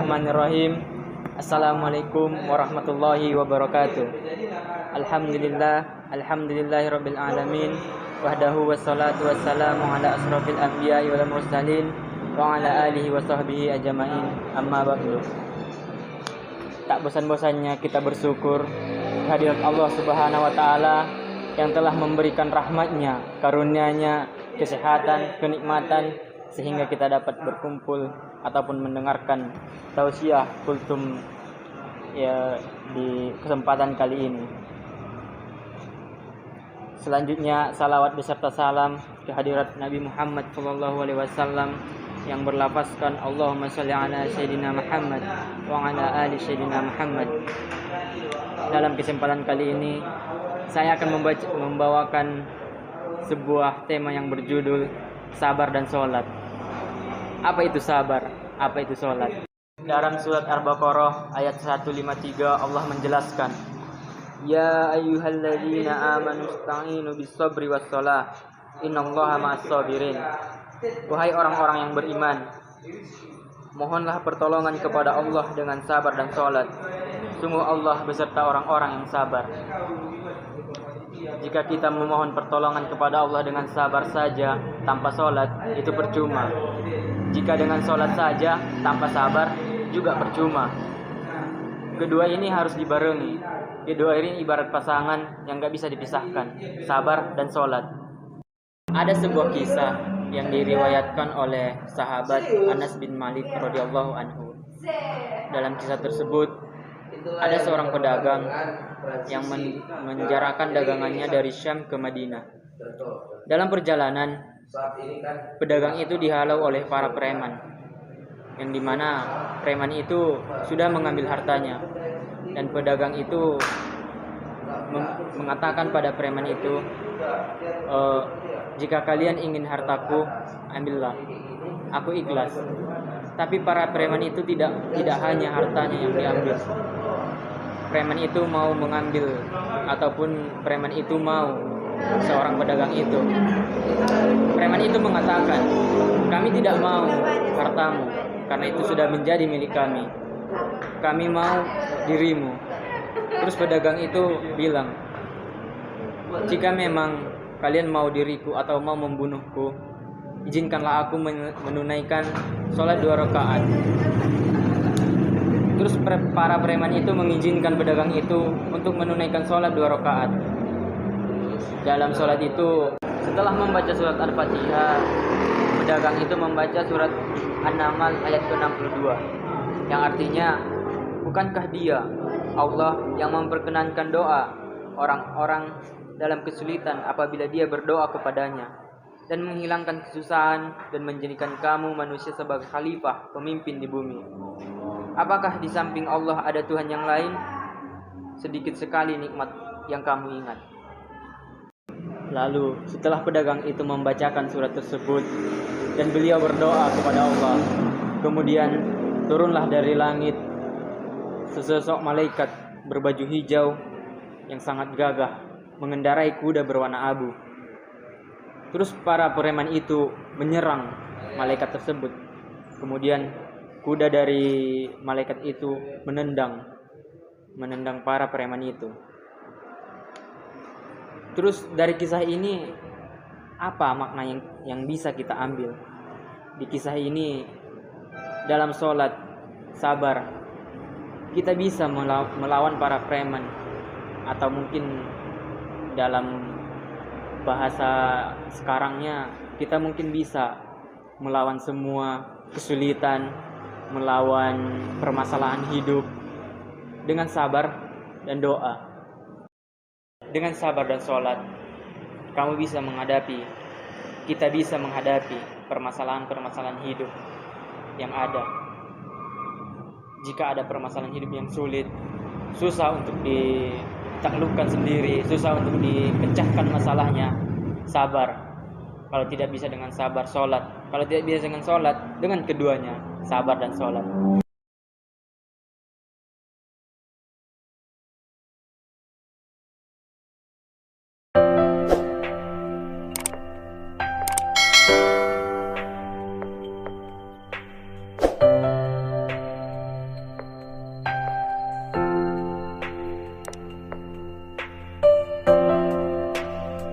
Bismillahirrahmanirrahim. Assalamualaikum warahmatullahi wabarakatuh. Alhamdulillahirabbil alamin. Wahdahu wassalatu wassalamu ala asrofil anbiya'i wal mursalin wa ala alihi wa sahbihi ajma'in. Amma ba'du. Tak bosan-bosannya kita bersyukur kehadirat Allah Subhanahu wa taala yang telah memberikan rahmatnya, karunia-Nya, kesehatan, kenikmatan sehingga kita dapat berkumpul ataupun mendengarkan tausiah kultum ya di kesempatan kali ini. Selanjutnya salawat beserta salam kehadirat Nabi Muhammad SAW yang berlafazkan Allahumma shalli ala sayyidina Muhammad wa ala ali sayyidina Muhammad. Dalam kesempatan kali ini saya akan membawakan sebuah tema yang berjudul sabar dan sholat. Apa itu sabar? Apa itu sholat? Dalam surat Al-Baqarah ayat 153 Allah menjelaskan, Ya ayyuhalladzina amanu ista'inu bis-sabri was-shalah innallaha ma'as-sabirin. Wahai orang-orang yang beriman, mohonlah pertolongan kepada Allah dengan sabar dan sholat. Sungguh Allah beserta orang-orang yang sabar. Jika kita memohon pertolongan kepada Allah dengan sabar saja tanpa sholat, itu percuma. Jika dengan sholat saja tanpa sabar, juga percuma. Kedua ini harus dibarengi. Kedua ini ibarat pasangan yang gak bisa dipisahkan, sabar dan sholat. Ada sebuah kisah yang diriwayatkan oleh sahabat Anas bin Malik radhiyallahu anhu. Dalam kisah tersebut, ada seorang pedagang yang menjarakan dagangannya dari Syam ke Madinah. Dalam perjalanan, pedagang itu dihalau oleh para preman, yang dimana preman itu sudah mengambil hartanya. Dan pedagang itu mengatakan pada preman itu, jika kalian ingin hartaku, ambillah, aku ikhlas. Tapi para preman itu tidak hanya hartanya yang diambil. Preman itu mau mengambil ataupun preman itu mau seorang pedagang itu. Preman itu mengatakan, kami tidak mau hartamu karena itu sudah menjadi milik kami. Kami mau dirimu. Terus pedagang itu bilang, jika memang kalian mau diriku atau mau membunuhku, izinkanlah aku menunaikan sholat 2 rakaat. Terus para preman itu mengizinkan pedagang itu untuk menunaikan sholat 2 rakaat. Dalam sholat itu, setelah membaca surat Al-Fatihah, pedagang itu membaca surat An-Naml ayat ke-62, yang artinya, bukankah dia, Allah, yang memperkenankan doa orang-orang dalam kesulitan apabila dia berdoa kepadanya, dan menghilangkan kesusahan dan menjadikan kamu manusia sebagai khalifah, pemimpin di bumi. Apakah di samping Allah ada Tuhan yang lain? Sedikit sekali nikmat yang kamu ingat. Lalu setelah pedagang itu membacakan surat tersebut dan beliau berdoa kepada Allah, kemudian turunlah dari langit sesosok malaikat berbaju hijau yang sangat gagah mengendarai kuda berwarna abu. Terus para preman itu menyerang malaikat tersebut. Kemudian kuda dari malaikat itu menendang para preman itu. Terus dari kisah ini apa makna yang bisa kita ambil? Di kisah ini dalam sholat, sabar, kita bisa melawan para preman, atau mungkin dalam bahasa sekarangnya kita mungkin bisa melawan semua kesulitan, melawan permasalahan hidup dengan sabar dan doa. Dengan sabar dan sholat, kita bisa menghadapi permasalahan-permasalahan hidup yang ada. Jika ada permasalahan hidup yang sulit, susah untuk ditaklukkan sendiri, susah untuk dipecahkan masalahnya, sabar. Kalau tidak bisa dengan sabar, sholat. Kalau tidak bisa dengan sholat, dengan keduanya, sabar dan sholat.